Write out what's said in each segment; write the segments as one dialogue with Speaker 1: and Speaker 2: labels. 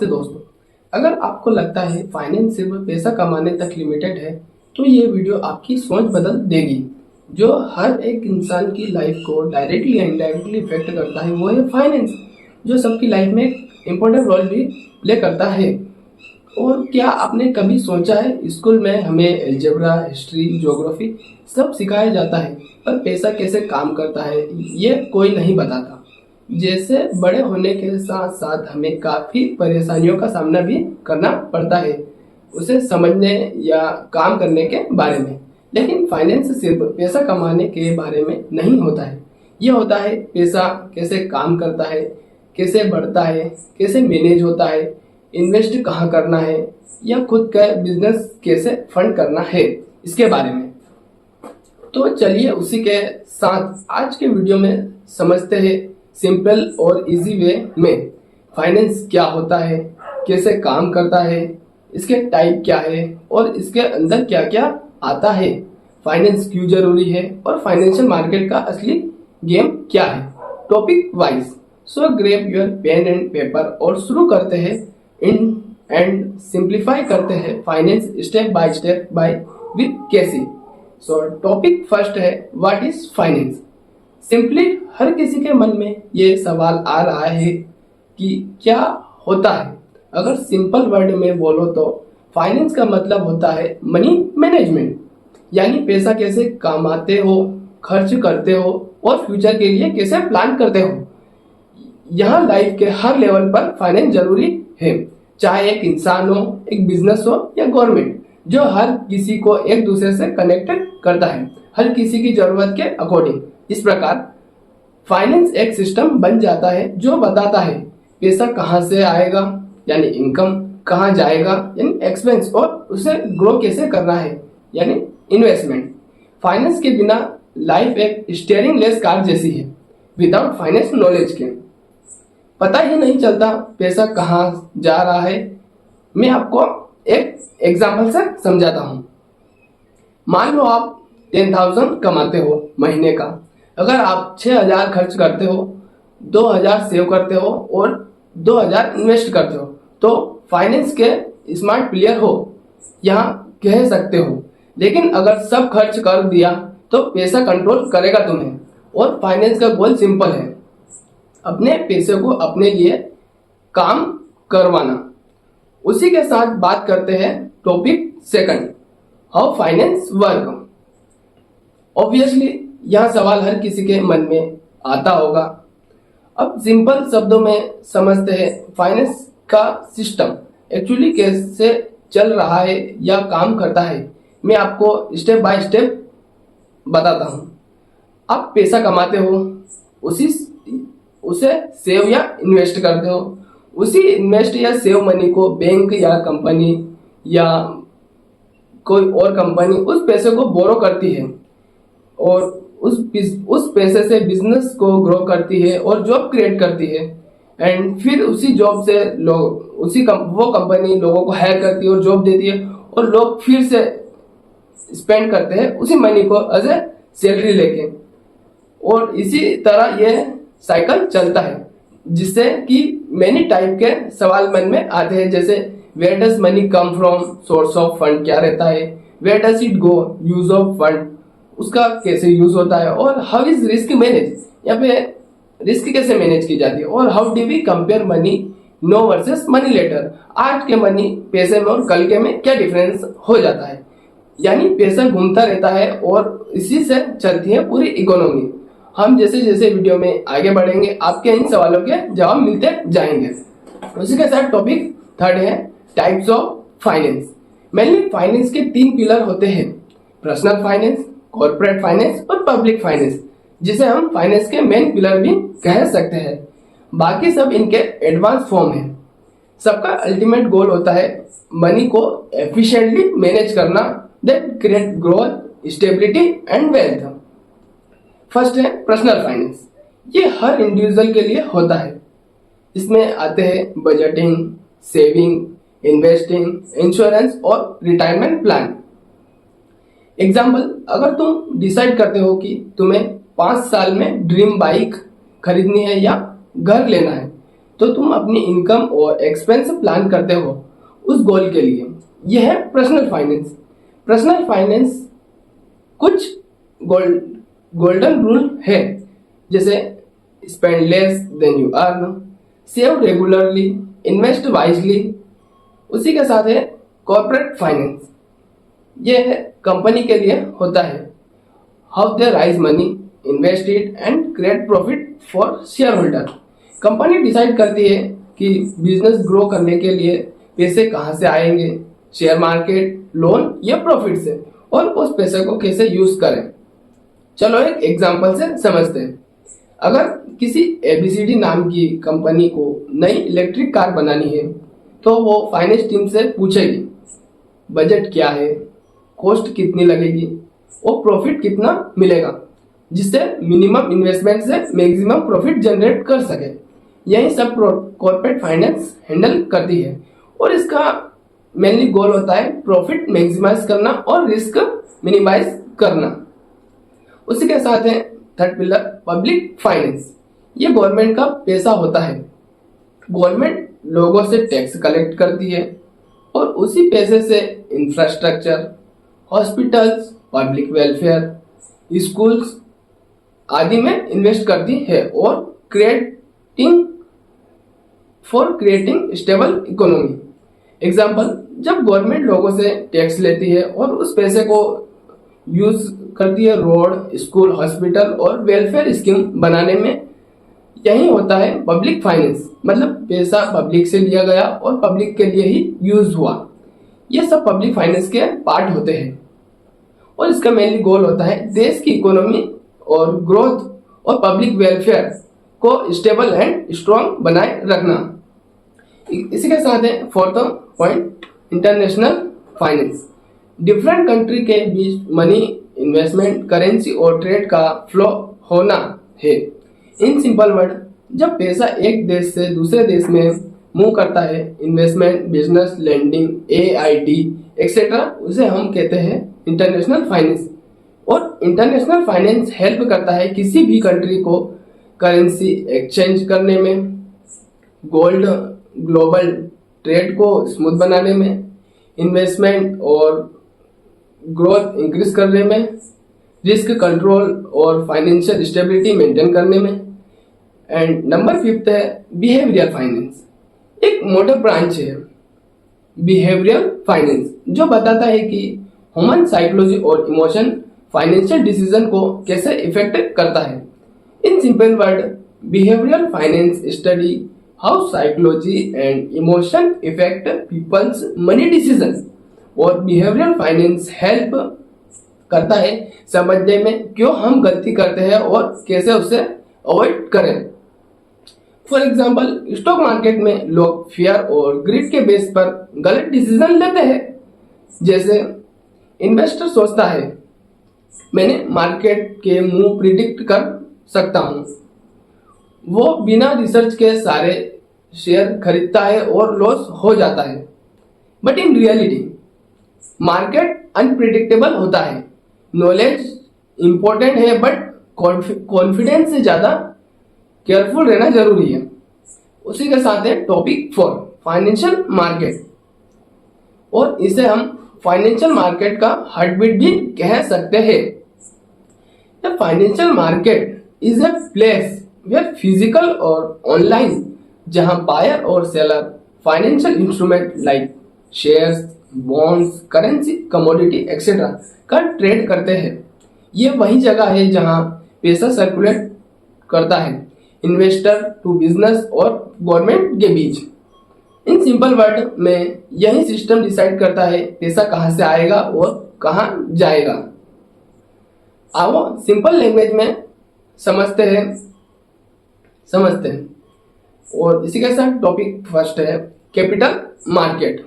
Speaker 1: नमस्ते दोस्तों। अगर आपको लगता है फाइनेंस सिर्फ पैसा कमाने तक लिमिटेड है तो ये वीडियो आपकी सोच बदल देगी। जो हर एक इंसान की लाइफ को डायरेक्टली या इनडायरेक्टली इफेक्ट करता है वो है फाइनेंस, जो सबकी लाइफ में इम्पोर्टेंट रोल भी प्ले करता है। और क्या आपने कभी सोचा है, स्कूल में हमें अलजेब्रा, हिस्ट्री, ज्योग्राफी सब सिखाया जाता है, पर पैसा कैसे काम करता है ये कोई नहीं बताता। जैसे बड़े होने के साथ साथ हमें काफी परेशानियों का सामना भी करना पड़ता है उसे समझने या काम करने के बारे में। लेकिन फाइनेंस सिर्फ पैसा कमाने के बारे में नहीं होता है, यह होता है पैसा कैसे काम करता है, कैसे बढ़ता है, कैसे मैनेज होता है, इन्वेस्ट कहाँ करना है या खुद का बिजनेस कैसे फंड करना है, इसके बारे में। तो चलिए उसी के साथ आज के वीडियो में समझते हैं सिंपल और इजी वे में फाइनेंस क्या होता है, कैसे काम करता है, इसके टाइप क्या है और इसके अंदर क्या क्या आता है, फाइनेंस क्यों जरूरी है और फाइनेंशियल मार्केट का असली गेम क्या है, topic wise. So grab your pen and paper और शुरू करते हैं इन एंड सिंप्लीफाई करते हैं finance step by step by with कैसी। सो टॉपिक फर्स्ट है, व्हाट इज फाइनेंस। सिंपली हर किसी के मन में ये सवाल आ रहा है कि क्या होता है। अगर सिंपल वर्ड में बोलो तो फाइनेंस का मतलब होता है मनी मैनेजमेंट, यानी पैसा कैसे कमाते हो, खर्च करते हो और फ्यूचर के लिए कैसे प्लान करते हो। यहाँ लाइफ के हर लेवल पर फाइनेंस जरूरी है, चाहे एक इंसान हो, एक बिजनेस हो या गवर्नमेंट, जो हर किसी को एक दूसरे से कनेक्टेड करता है, हर किसी की जरूरत के अकॉर्डिंग। इस प्रकार फाइनेंस एक सिस्टम बन जाता है जो बताता है पैसा कहाँ से आएगा यानी इनकम, कहाँ जाएगा यानी एक्सपेंस, और उसे ग्रो कैसे करना है यानी इन्वेस्टमेंट। फाइनेंस के बिना लाइफ एक स्टीयरिंग लेस कार जैसी है। विदाउट फाइनेंस नॉलेज के पता ही नहीं चलता पैसा कहाँ जा रहा है। मैं आपको एक एग्जांपल से समझाता हूँ। मान लो आप 10,000 कमाते हो महीने का। अगर आप 6,000 खर्च करते हो, 2,000 सेव करते हो और 2,000 इन्वेस्ट करते हो तो फाइनेंस के स्मार्ट प्लेयर हो यहाँ कह सकते हो। लेकिन अगर सब खर्च कर दिया तो पैसा कंट्रोल करेगा तुम्हें। और फाइनेंस का गोल सिंपल है, अपने पैसे को अपने लिए काम करवाना। उसी के साथ बात करते हैं topic second, how finance work. Obviously यह सवाल हर किसी के मन में आता होगा। अब सिंपल शब्दों में समझते हैं फाइनेंस का सिस्टम एक्चुअली कैसे चल रहा है या काम करता है। मैं आपको स्टेप बाय स्टेप बताता हूँ। आप पैसा कमाते हो, उसे सेव या इन्वेस्ट करते हो। उसी इन्वेस्ट या सेव मनी को बैंक या कंपनी या कोई और कंपनी उस पैसे को बोरो करती है और उस पैसे से बिजनेस को ग्रो करती है और जॉब क्रिएट करती है। एंड फिर उसी जॉब से लोग वो कंपनी लोगों को हायर करती है और जॉब देती है और लोग फिर से स्पेंड करते हैं उसी मनी को एज ए सैलरी लेके। और इसी तरह ये साइकिल चलता है, जिससे कि मेनी टाइप के सवाल मन में आते हैं, जैसे where does money come from, source of fund क्या रहता है, where does it go, use of fund उसका कैसे यूज होता है, और हाउ इज रिस्क मैनेज, यहाँ पे रिस्क कैसे मैनेज की जाती है, और how do we compare money now versus money later. आज के मनी पैसे में और कल के में क्या डिफरेंस हो जाता है। यानी पैसा घूमता रहता है और इसी से चलती है पूरी इकोनॉमी। हम जैसे जैसे वीडियो में आगे बढ़ेंगे आपके इन सवालों के जवाब मिलते जाएंगे। उसी के साथ टॉपिक थर्ड है, types of finance. Mainly finance के 3 पिलर होते हैं, पर्सनल फाइनेंस, कॉर्पोरेट फाइनेंस और पब्लिक फाइनेंस, जिसे हम फाइनेंस के मेन पिलर भी कह सकते हैं। बाकी सब इनके एडवांस फॉर्म है। सबका अल्टीमेट गोल होता है मनी को एफिशिएंटली मैनेज करना, that create growth, stability and wealth. First है पर्सनल फाइनेंस। ये हर इंडिविजुअल के लिए होता है। इसमें आते हैं बजटिंग, सेविंग, इन्वेस्टिंग, इंश्योरेंस और रिटायरमेंट प्लान। एग्जाम्पल, अगर तुम डिसाइड करते हो कि तुम्हें 5 साल में ड्रीम बाइक खरीदनी है या घर लेना है तो तुम अपनी इनकम और एक्सपेंस प्लान करते हो उस गोल के लिए। यह है पर्सनल फाइनेंस। पर्सनल फाइनेंस कुछ गोल्डन रूल है, जैसे spend less than you earn, save regularly, invest wisely. उसी के साथ है कॉर्पोरेट फाइनेंस। यह है कंपनी के लिए होता है, how they rise money, invest it and create profit for share holder. Company decide करती है कि बिजनेस ग्रो करने के लिए पैसे कहाँ से आएंगे, शेयर मार्केट, लोन या प्रॉफिट से, और उस पैसे को कैसे यूज करें। चलो एक एग्जांपल से समझते हैं। अगर किसी एबीसीडी नाम की कंपनी को नई इलेक्ट्रिक कार बनानी है तो वो फाइनेंस टीम से पूछेगी बजट क्या है, कॉस्ट कितनी लगेगी और प्रॉफिट कितना मिलेगा, जिससे मिनिमम इन्वेस्टमेंट से मैक्सिमम प्रॉफिट जनरेट कर सके। यही सब कॉर्पोरेट फाइनेंस हैंडल करती है और इसका मेनली गोल होता है प्रॉफिट मैक्सिमाइज करना और रिस्क मिनिमाइज करना। उसी के साथ है थर्ड पिलर पब्लिक फाइनेंस। ये गवर्नमेंट का पैसा होता है। गवर्नमेंट लोगों से टैक्स कलेक्ट करती है और उसी पैसे से infrastructure, hospitals, public welfare, schools आदि में इन्वेस्ट करती है और क्रिएटिंग स्टेबल इकोनॉमी। एग्जाम्पल, जब गवर्नमेंट लोगों से टैक्स लेती है और उस पैसे को यूज करती है रोड, स्कूल, हॉस्पिटल और वेलफेयर स्कीम बनाने में, यही होता है पब्लिक फाइनेंस। मतलब पैसा पब्लिक से लिया गया और पब्लिक के लिए ही यूज हुआ। ये सब पब्लिक फाइनेंस के पार्ट होते हैं और इसका मेनली गोल होता है देश की इकोनॉमी और ग्रोथ और पब्लिक वेलफेयर को स्टेबल एंड स्ट्रॉन्ग बनाए रखना। इसी के साथ है fourth point international finance. Different country के बीच मनी, इन्वेस्टमेंट, करेंसी और ट्रेड का फ्लो होना है। इन सिंपल वर्ड, जब पैसा एक देश से दूसरे देश में मूव करता है, investment, business, lending, AIT etcetera, उसे हम कहते हैं इंटरनेशनल फाइनेंस। और इंटरनेशनल फाइनेंस हेल्प करता है किसी भी कंट्री को करेंसी एक्सचेंज करने में, गोल्ड, ग्लोबल ट्रेड को स्मूथ बनाने में, इन्वेस्टमेंट और ग्रोथ इंक्रीज करने में, रिस्क कंट्रोल और फाइनेंशियल स्टेबिलिटी मेंटेन करने में। एंड नंबर 5 है बिहेवियरल फाइनेंस। एक मोटर ब्रांच है बिहेवियरल फाइनेंस, जो बताता है कि ह्यूमन साइकोलॉजी और इमोशन फाइनेंशियल डिसीजन को कैसे इफेक्ट करता है। In simple word, behavioural finance study how psychology and emotion effect peoples money decision. और बिहेवियरल फाइनेंस हेल्प करता है समझने में क्यों हम गलती करते हैं और कैसे उसे अवॉइड करें। फॉर एग्जाम्पल, स्टॉक मार्केट में लोग फियर और ग्रिड के बेस पर गलत डिसीजन लेते हैं। जैसे इन्वेस्टर सोचता है मैंने मार्केट के मूव प्रिडिक्ट कर सकता हूं, वो बिना रिसर्च के सारे शेयर खरीदता है और लॉस हो जाता है। But in reality market unpredictable होता है। नॉलेज इंपॉर्टेंट है बट कॉन्फिडेंस से ज्यादा केयरफुल रहना जरूरी है। उसी के साथ है टॉपिक 4 फाइनेंशियल मार्केट, और इसे हम फाइनेंशियल मार्केट का हार्टबीट भी कह सकते हैं। The financial market is a place where physical और ऑनलाइन, जहां बायर और seller financial instrument like shares, bonds, currency, commodity etcetera का ट्रेड करते हैं। ये वही जगह है जहां पैसा सर्कुलेट करता है इन्वेस्टर टू बिजनेस और गवर्नमेंट के बीच। इन सिंपल वर्ड में यही सिस्टम डिसाइड करता है पैसा कहां से आएगा और कहां जाएगा। आओ सिंपल लैंग्वेज में समझते हैं। और इसी के साथ टॉपिक फर्स्ट है कैपिटल मार्केट।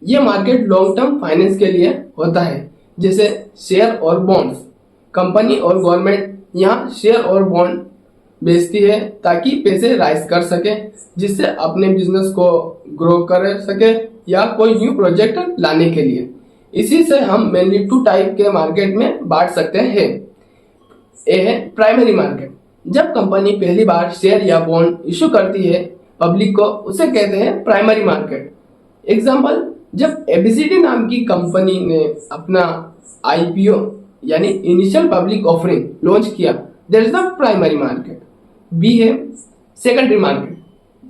Speaker 1: ये मार्केट लॉन्ग टर्म फाइनेंस के लिए होता है, जैसे शेयर और बॉन्ड्स। कंपनी और गवर्नमेंट यहाँ शेयर और बॉन्ड बेचती है ताकि पैसे राइज कर सके, जिससे अपने बिजनेस को ग्रो कर सके या कोई न्यू प्रोजेक्ट लाने के लिए। इसी से हम मेनली 2 टाइप के मार्केट में बांट सकते हैं। ए है प्राइमरी मार्केट। जब कंपनी पहली बार शेयर या बॉन्ड इशू करती है पब्लिक को, उसे कहते हैं प्राइमरी मार्केट। एग्जाम्पल, जब एबीसीडी नाम की कंपनी ने अपना आईपीओ यानी इनिशियल पब्लिक ऑफरिंग लॉन्च किया, that is the primary market. B है सेकेंडरी मार्केट।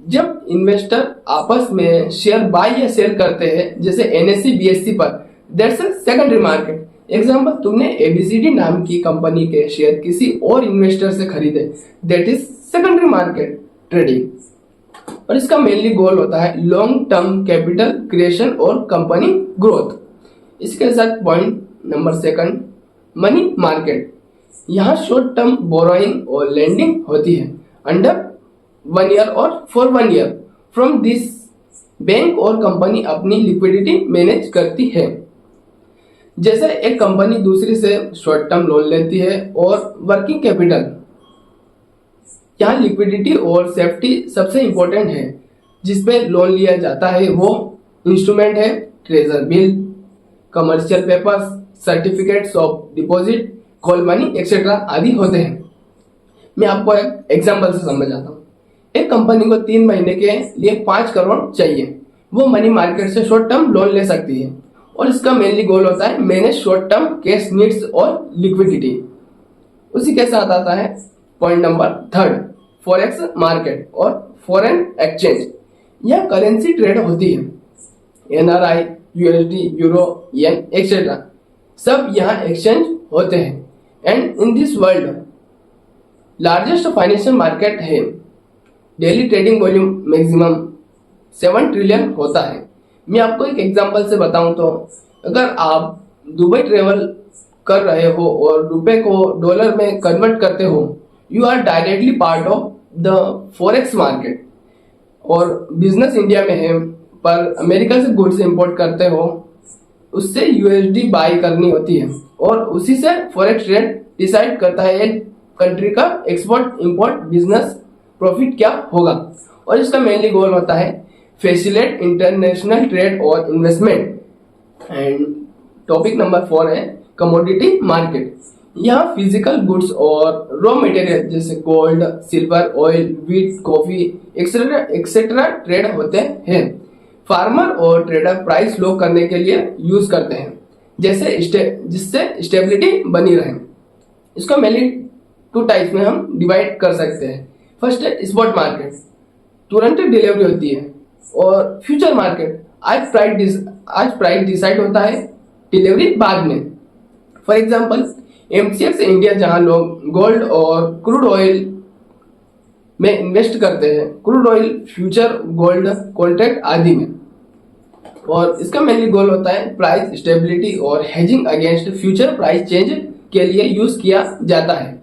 Speaker 1: जब इन्वेस्टर आपस में शेयर बाय या सेल करते हैं जैसे एनएससी बीएससी पर, that's a secondary market. Example, तुमने एबीसीडी नाम की कंपनी के शेयर किसी और इन्वेस्टर से खरीदे, that is secondary market trading. और इसका मेनली गोल होता है लॉन्ग टर्म कैपिटल क्रिएशन और कंपनी ग्रोथ। इसके साथ point number second, money market. यहाँ शॉर्ट टर्म बोरोइंग और लेंडिंग होती है अंडर 1 ईयर और for 1 year. From this bank और कंपनी अपनी लिक्विडिटी मैनेज करती है। जैसे एक कंपनी दूसरी से शॉर्ट टर्म लोन लेती है और वर्किंग कैपिटल। यहाँ लिक्विडिटी और सेफ्टी सबसे इंपॉर्टेंट है। जिसपे लोन लिया जाता है वो इंस्ट्रूमेंट है treasure bill, commercial papers, certificates of deposit, call money etcetera आदि होते हैं। मैं आपको एक एग्जांपल से समझाता हूँ। एक कंपनी को 3 महीने के लिए 5 करोड़ चाहिए, वो मनी मार्केट से शॉर्ट टर्म लोन ले सकती है और इसका मेनली गोल होता है manage short term cash needs और लिक्विडिटी। उसी के साथ आता है point number third, forex market और फॉरेन एक्सचेंज। यह करेंसी ट्रेड होती है, NRI, USD, euro, yen etcetera सब यहाँ एक्सचेंज होते हैं। And in this world largest financial market है। Daily trading volume maximum 7 trillion होता है। मैं आपको एक एग्जांपल से बताऊं तो अगर आप दुबई ट्रेवल कर रहे हो और रुपए को डॉलर में कन्वर्ट करते हो, you are directly part of the forex market. और बिजनेस इंडिया में है पर अमेरिका से गुड्स इंपोर्ट करते हो, उससे यूएसडी बाई करनी होती है और उसी से फॉरेक्स रेट डिसाइड करता है एक कंट्री का एक्सपोर्ट इंपोर्ट बिजनेस प्रॉफिट क्या होगा। और इसका मेनली गोल होता है फैसिलिटेट इंटरनेशनल ट्रेड और इन्वेस्टमेंट। एंड टॉपिक नंबर 4 है कमोडिटी मार्केट। यहाँ फिजिकल गुड्स और रॉ मटेरियल जैसे gold, silver, oil, wheat, coffee etcetera trade होते हैं। फार्मर और ट्रेडर प्राइस लो करने के लिए यूज करते हैं जिससे स्टेबिलिटी बनी रहे। इसको मेनली 2 टाइप्स में हम डिवाइड कर सकते हैं। फर्स्ट है स्पॉट मार्केट, तुरंत डिलीवरी होती है। और फ्यूचर मार्केट, आज प्राइस डिसाइड होता है, डिलीवरी बाद में। फॉर एग्जांपल एमसीएक्स इंडिया, जहां लोग गोल्ड और क्रूड ऑयल में इन्वेस्ट करते हैं, crude oil future, gold contract आदि में। और इसका मेनली गोल होता है प्राइस स्टेबिलिटी और hedging against future price change के लिए यूज किया जाता है।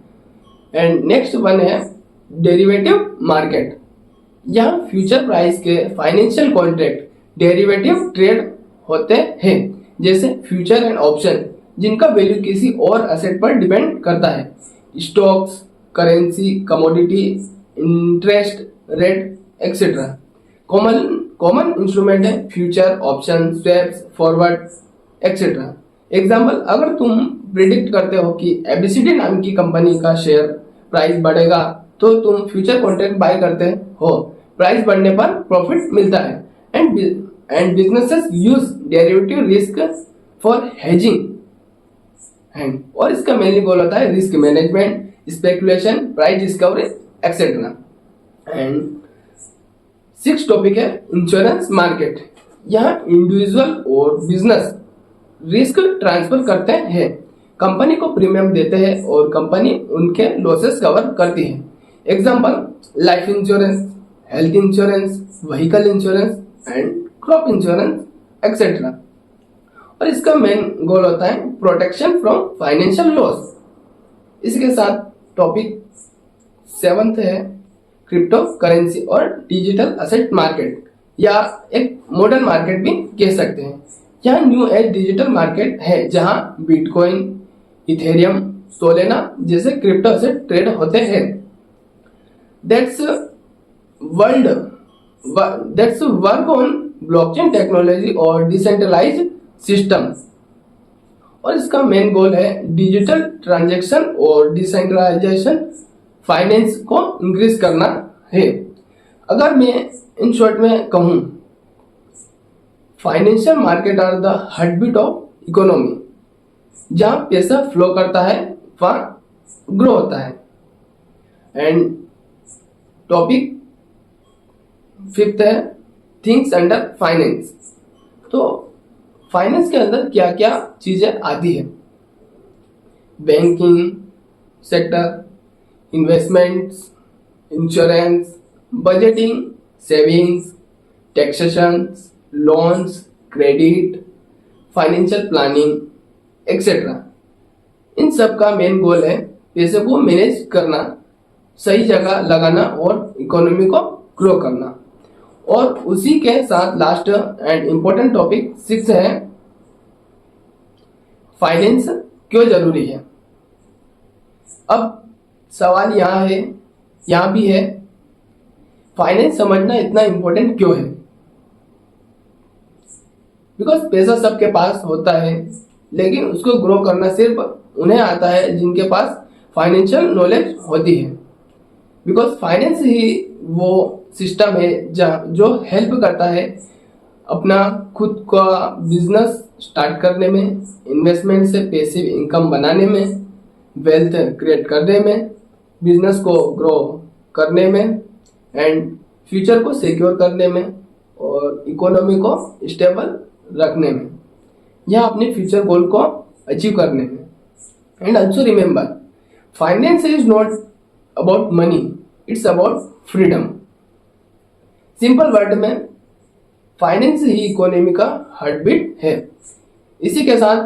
Speaker 1: एंड नेक्स्ट वन है डेरिवेटिव मार्केट। यहाँ फ्यूचर प्राइस के फाइनेंशियल कॉन्ट्रैक्ट डेरिवेटिव ट्रेड होते हैं, जैसे फ्यूचर एंड ऑप्शन, जिनका वैल्यू किसी और एसेट पर डिपेंड करता है। Stocks, currency, commodity, interest rate etcetera. Common instrument है future, option, swaps, forward etcetera. Example, अगर तुम प्रिडिक्ट करते हो कि एबीसीडी नाम की कंपनी का शेयर प्राइस बढ़ेगा तो तुम फ्यूचर कॉन्ट्रैक्ट बाय करते हो, प्राइस बढ़ने पर प्रॉफिट मिलता है। And businesses use derivative risk for hedging. और इसका मेनली गोल होता है risk management, speculation, price discovery etcetera. And 6 topic है इंश्योरेंस मार्केट। यहाँ इंडिविजुअल और बिजनेस रिस्क ट्रांसफर करते हैं, कंपनी को प्रीमियम देते हैं और कंपनी उनके लॉसेस कवर करती है। Example, life insurance, health insurance, vehicle insurance and crop insurance etcetera. और इसका मेन गोल होता है प्रोटेक्शन फ्रॉम फाइनेंशियल लॉस। इसके साथ टॉपिक 7th है क्रिप्टो करेंसी और डिजिटल असेट मार्केट, या एक मॉडर्न मार्केट भी कह सकते हैं। यह न्यू एज डिजिटल मार्केट है जहां बिटकॉइन, इथेरियम, सोलेना जैसे क्रिप्टो असेट ट्रेड होते हैं। That's work on blockchain technology और डिसेंट्रलाइज्ड सिस्टम। और इसका मेन गोल है डिजिटल ट्रांजैक्शन और डिसेंट्रलाइजेशन फाइनेंस को इंक्रीज करना है। अगर मैं इन शॉर्ट में कहूं, financial market are the heartbeat of economy. जहां पैसा फ्लो करता है वहां ग्रो होता है। एंड टॉपिक 5th है थिंग्स अंडर फाइनेंस। तो फाइनेंस के अंदर क्या क्या चीजें आती है? Banking sector, investments, insurance, budgeting, savings, taxation, loans, credit, financial planning etcetera. इन सब का मेन गोल है पैसे को मैनेज करना, सही जगह लगाना और इकोनॉमी को ग्रो करना। और उसी के साथ लास्ट एंड इंपॉर्टेंट टॉपिक 6 है फाइनेंस क्यों जरूरी है। अब सवाल यहां भी है, फाइनेंस समझना इतना इंपॉर्टेंट क्यों है? बिकॉज पैसा सबके पास होता है, लेकिन उसको ग्रो करना सिर्फ उन्हें आता है जिनके पास फाइनेंशियल नॉलेज होती है। बिकॉज फाइनेंस ही वो सिस्टम है जो हेल्प करता है अपना खुद का बिजनेस स्टार्ट करने में, इन्वेस्टमेंट से पैसिव इनकम बनाने में, वेल्थ क्रिएट करने में, बिजनेस को ग्रो करने में एंड फ्यूचर को सिक्योर करने में और इकोनॉमी को स्टेबल रखने में, या अपने फ्यूचर गोल को अचीव करने में। And also remember, finance is not about money, it's about freedom. Simple word में फाइनेंस ही इकोनॉमी का हार्टबीट है। इसी के साथ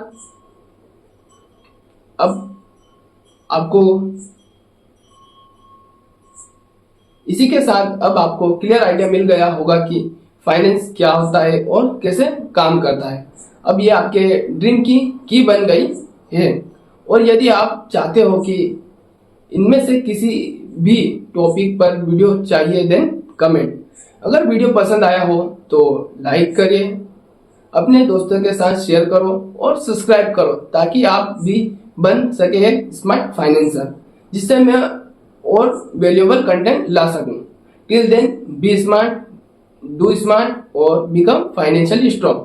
Speaker 1: अब आपको क्लियर आइडिया मिल गया होगा कि फाइनेंस क्या होता है और कैसे काम करता है। अब ये आपके ड्रीम की बन गई है। और यदि आप चाहते हो कि इनमें से किसी भी टॉपिक पर वीडियो चाहिए, देन कमेंट। अगर वीडियो पसंद आया हो तो लाइक करिए, अपने दोस्तों के साथ शेयर करो और सब्सक्राइब करो, ताकि आप भी बन सके एक स्मार्ट फाइनेंसर, जिससे मैं और वैल्यूएबल कंटेंट ला सकूं। Till then, be smart, do smart और बिकम फाइनेंशियली स्ट्रॉन्ग।